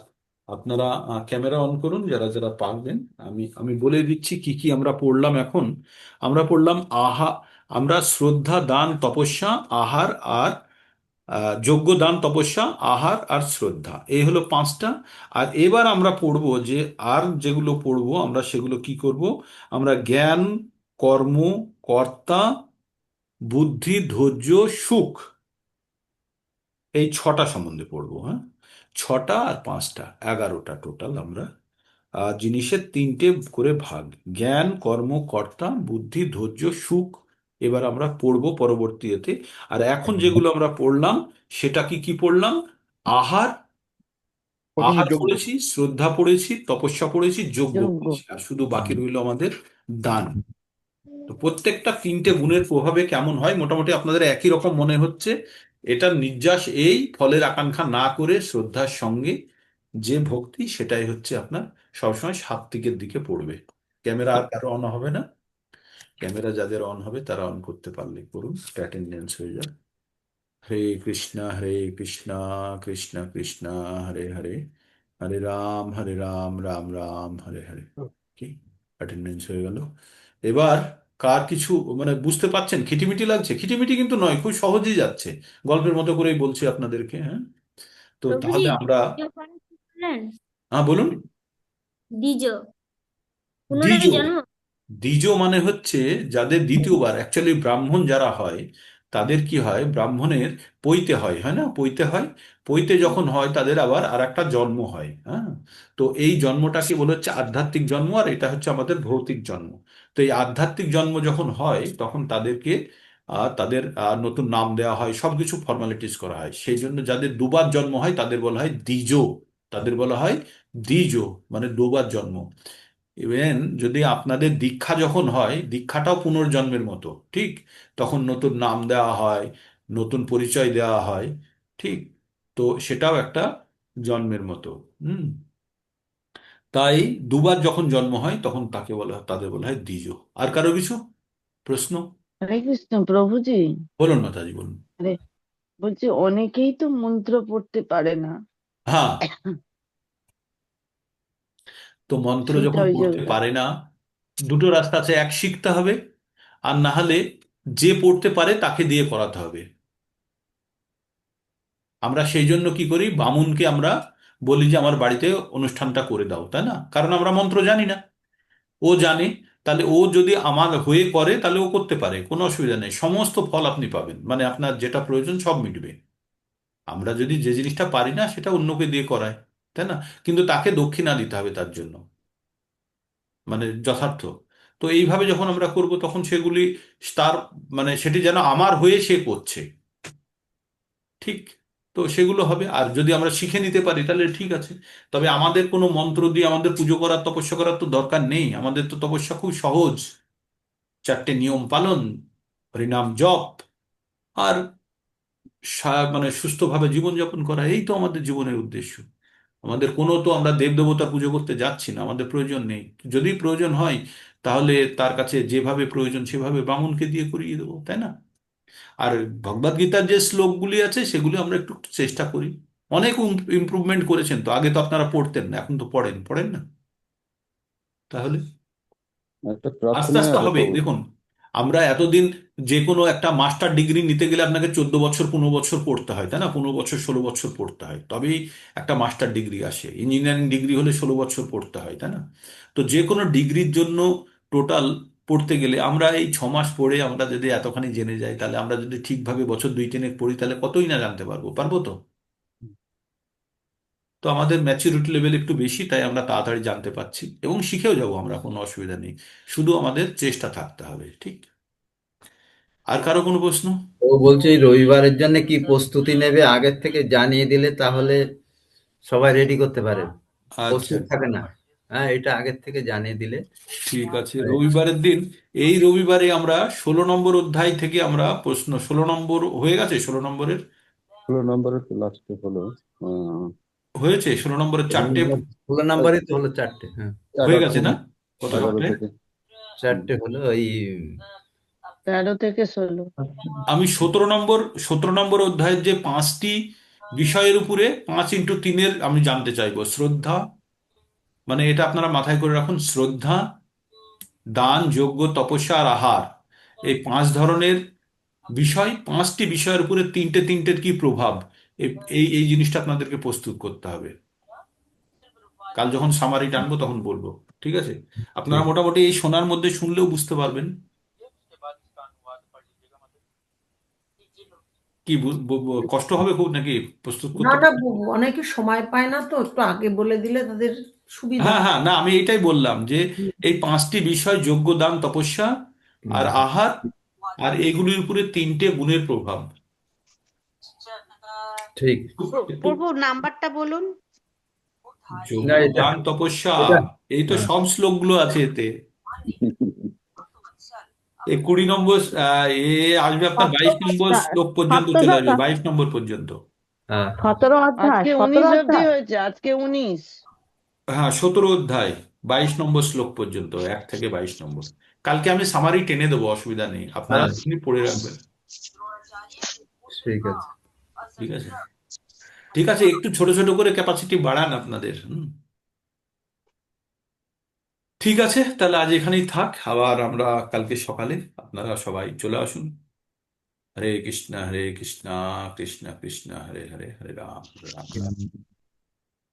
আপনারা ক্যামেরা অন করুন যারা যারা পারবেন। আমি আমি বলে দিচ্ছি কি কি আমরা পড়লাম এখন। আমরা পড়লাম আমরা শ্রদ্ধা, দান, তপস্যা, আহার আর যজ্ঞ, দান, তপস্যা, আহার আর শ্রদ্ধা, এই হলো পাঁচটা। আর এবার আমরা পড়বো যে আর যেগুলো পড়বো আমরা সেগুলো কি করব? আমরা জ্ঞান, কর্ম, কর্তা, বুদ্ধি, ধৈর্য, সুখ, এই ছটা সম্বন্ধে পড়বো। হ্যাঁ, ছটা আর পাঁচটা, 11টা টোটাল আমরা জিনিসের তিনটে করে ভাগ: জ্ঞান, কর্ম, কর্তা, বুদ্ধি, ধৈর্য, সুখ। এবার আমরা পড়বো পরবর্তীতে। আর এখন যেগুলো আমরা পড়লাম সেটা কি কি পড়লাম? আহার, প্রথমে আহার যোগ্য। পড়েছি, শ্রদ্ধা পড়েছি, তপস্যা পড়েছি, যজ্ঞ যোগ্য। পড়েছি, আর শুধু বাকি রইল আমাদের দান। তো প্রত্যেকটা তিনটে গুণের প্রভাবে কেমন হয় মোটামুটি আপনাদের একই রকম মনে হচ্ছে। এটার নির্যাস এই ফলের আকাঙ্ক্ষা না করে শ্রদ্ধার সঙ্গে যে ভক্তি, সেটাই হচ্ছে আপনার সবসময় সাত্ত্বিকের দিকে পড়বে। ক্যামেরা আর কারো অন হবে না। ক্যামেরা যাদের অন হবে তারা অন করতে পারলে করুন, অ্যাটেন্ডেন্স হয়ে যাক। হরে কৃষ্ণ, হরে কৃষ্ণ, কৃষ্ণ কৃষ্ণ, হরে হরে, হরে রাম রাম রাম হরে হরে। কি অ্যাটেন্ডেন্স হয়ে গেল। এবার কার কিছু মানে বুঝতে পারছেন? খিটিমিটি লাগছে? খিটিমিটি কিন্তু নয়, খুব সহজেই যাচ্ছে, গল্পের মতো করেই বলছি আপনাদেরকে। হ্যাঁ, তো প্রভুজি, তাহলে আমরা, দ্বিজ মানে কি বললেন? হ্যাঁ বলুন। দ্বিজ, দ্বিজ, পুনরায় জন্ম। দ্বিজ মানে হচ্ছে যাদের দ্বিতীয়বার, অ্যাকচুয়ালি ব্রাহ্মণ যারা হয় তাদের কি হয়, ব্রাহ্মণের পৈতে হয়, হয় না, পৈতে হয়। পৈতে যখন হয় তাদের আবার আর একটা জন্ম হয়। হ্যাঁ, তো এই জন্মটাকে বলে হচ্ছে আধ্যাত্মিক জন্ম, আর এটা হচ্ছে আমাদের ভৌতিক জন্ম। তো এই আধ্যাত্মিক জন্ম যখন হয় তখন তাদেরকে তাদের নতুন নাম দেওয়া হয়, সবকিছু ফর্মালিটিস করা হয়। সেই জন্য যাদের দুবার জন্ম হয় তাদের বলা হয় দ্বিজ। তাদের বলা হয় দ্বিজ, মানে দুবার জন্ম। ইভেন যদি আপনাদের দীক্ষা যখন হয়, দীক্ষাটাও পুনর্জন্মের মতো, ঠিক? তখন নতুন নাম দেওয়া হয়, নতুন পরিচয় দেওয়া হয়, ঠিক? তো সেটাও একটা জন্মের মতো। হুম, তাই দুবার যখন জন্ম হয় তখন তাকে বলা হয়, তাদের বলা হয় দ্বিজ। আর কারো কিছু প্রশ্ন? হরে কৃষ্ণ প্রভুজি। বলুন মাতাজি, বলুন। আরে, বলছি অনেকেই তো মন্ত্র পড়তে পারে না। হ্যাঁ, তো মন্ত্র সেটা যখন ওই যে পড়তে পারে না, দুটো রাস্তা আছে, এক শিখতে হবে, আর না হলে যে পড়তে পারে তাকে দিয়ে করাতে হবে। আমরা সেই জন্য কি করি, বামুনকে আমরা বলি যে আমার বাড়িতে অনুষ্ঠানটা করে দাও, তাই না? কারণ আমরা মন্ত্র জানি না, ও জানে। তাহলে ও যদি আমার হয়ে করে তাহলে ও করতে পারে, কোনো অসুবিধা নেই, সমস্ত ফল আপনি পাবেন, মানে আপনার যেটা প্রয়োজন সব মিটবে। আমরা যদি যে জিনিসটা পারি না সেটা অন্যকে দিয়ে করায়, তাই না? কিন্তু তাকে দক্ষিণা দিতে হবে তার জন্য, মানে যথার্থ। তো এইভাবে যখন আমরা করব তখন সেগুলি তার, মানে সেটি যেন আমার হয়ে সে করছে, ঠিক? তো সেগুলো হবে। আর যদি আমরা শিখে নিতে পারি তাহলে ঠিক আছে। তবে আমাদের কোনো মন্ত্র দিয়ে আমাদের পুজো করার, তপস্যা করার তো দরকার নেই। আমাদের তো তপস্যা খুব সহজ, চারটে নিয়ম পালন, হরিনাম জপ, আর মানে সুস্থভাবে জীবনযাপন করা, এই তো আমাদের জীবনের উদ্দেশ্য। আমাদের কোনো তো আমরা দেবদেবতার পুজো করতে যাচ্ছি না, আমাদের প্রয়োজন নেই। যদি প্রয়োজন হয় তাহলে তার কাছে যেভাবে প্রয়োজন সেভাবে বামুনকে দিয়ে করিয়ে দেবো, তাই না? আর ভগবদ গীতার যে শ্লোকগুলি আছে সেগুলি আমরা একটু চেষ্টা করি। অনেক ইমপ্রুভমেন্ট করেছেন তো, আগে তো আপনারা পড়তেন না, এখন তো পড়েন, পড়েন না? তাহলে একটা আস্তে প্রার্থনা আস্তে আছে হবে। প্রভু। দেখুন, আমরা এতদিন যে কোনো একটা মাস্টার ডিগ্রি নিতে গেলে আপনাকে 14 বছর 15 বছর পড়তে হয়, তাই না? 15 বছর 16 বছর পড়তে হয়, তবেই একটা মাস্টার ডিগ্রি আসে। ইঞ্জিনিয়ারিং ডিগ্রি হলে 16 বছর পড়তে হয়, তাই না? তো যে কোনো ডিগ্রির জন্য টোটাল পড়তে গেলে আমরা এই 6 মাস পড়ে আমরা যদি এতখানি জেনে যাই, তাহলে আমরা যদি ঠিকভাবে বছর 2 3 পড়ি তাহলে কতই না জানতে পারবো, পারবো তো? তো আমাদের ম্যাচুরিটি লেভেল একটু বেশি, তাই আমরা তাড়াতাড়ি জানতে পারছি এবং শিখেও যাব আমরা, কোনো অসুবিধা নেই। শুধু আমাদের চেষ্টা থাকতে হবে, ঠিক? আর কারো কোনো প্রশ্ন? ও বলছে এই রবিবারের জন্য কি প্রস্তুতি নেবে আগের থেকে জানিয়ে দিলে তাহলে সবাই রেডি করতে পারে, আচ্ছা, প্রস্তুত থাকে না। হ্যাঁ, এটা আগের থেকে জানিয়ে দিলে। ঠিক আছে। রবিবারের দিন, এই রবিবারে আমরা 16 নম্বর অধ্যায় থেকে আমরা প্রশ্ন, 16 নম্বর হয়ে গেছে, 16 নম্বরের 16 নম্বরের লাস্টে হলো আহ হয়েছে, 16 নম্বরের চারটে 16 নম্বরই তো হলো, চারটে, হ্যাঁ। হয়ে 11 গেছে না? থেকে কত 11 ঘন্টে? থেকে হুম। চারটে হলো ওই 13 থেকে 16। আমি 17 নম্বর অধ্যায়ের যে 5টি বিষয়ের উপরে 5 × 3 আমি জানতে চাইবো। শ্রদ্ধা, মানে এটা আপনারা মাথায় করে রাখুন, শ্রদ্ধা, দান, যজ্ঞ, তপস্যা আর আহার, এই 5 ধরনের বিষয়, 5টি বিষয়ের উপরে তিনটে তিনটের কি প্রভাব, এই এই এই জিনিসটা আপনাদেরকে প্রস্তুত করতে হবে। কাল যখন সামারি টানবো তখন বলবো, ঠিক আছে? আপনারা ঠিক। মোটামুটি এই শোনার মধ্যে শুনলেও বুঝতে পারবেন। কি কষ্ট হবে খুব নাকি প্রস্তুত না করতে না পারবেন? অনেকে সময় পায় না, তো একটু আগে বলে দিলে তাদের সুবিধা হ্যাঁ হয়। হ্যাঁ, না আমি এটাই বললাম যে এই 5টি বিষয়, যজ্ঞ, দান, তপস্যা আর হুম, আহার, আর এগুলির উপরে তিনটে গুণের প্রভাব। ঠিক। একটু প্রভু নাম্বারটা বলুন। না, যজ্ঞ, এটা দান, তপস্যা, এটা এই তো হ্যাঁ, সব শ্লোকগুলো আছে এতে। এই 20 নম্বর এ আসবে আপনার, 22 নম্বর শ্লোক পর্যন্ত চলে আসবে, 22 নম্বর পর্যন্ত। হ্যাঁ, 17 অধ্যায়, আজকে 19 17 অব্দি অধ্যায়। হয়েছে, আজকে 19। হ্যাঁ, 17 অধ্যায়, 22 নম্বর শ্লোক পর্যন্ত, 1 থেকে 22 নম্বর। কালকে আমি সামারি টেনে দেবো, অসুবিধা নেই, আপনারা হ্যাঁ, এখনই পড়ে রাখবেন, ঠিক আছে। ঠিক আছে? ঠিক আছে, একটু ছোট ছোট করে ক্যাপাসিটি বাড়ান আপনাদের। ঠিক আছে, তাহলে আজ এখানেই থাক, আবার আমরা কালকে সকালে আপনারা সবাই চলে আসুন। হরে কৃষ্ণ কৃষ্ণ কৃষ্ণ হরে হরে, হরে রাম রাম।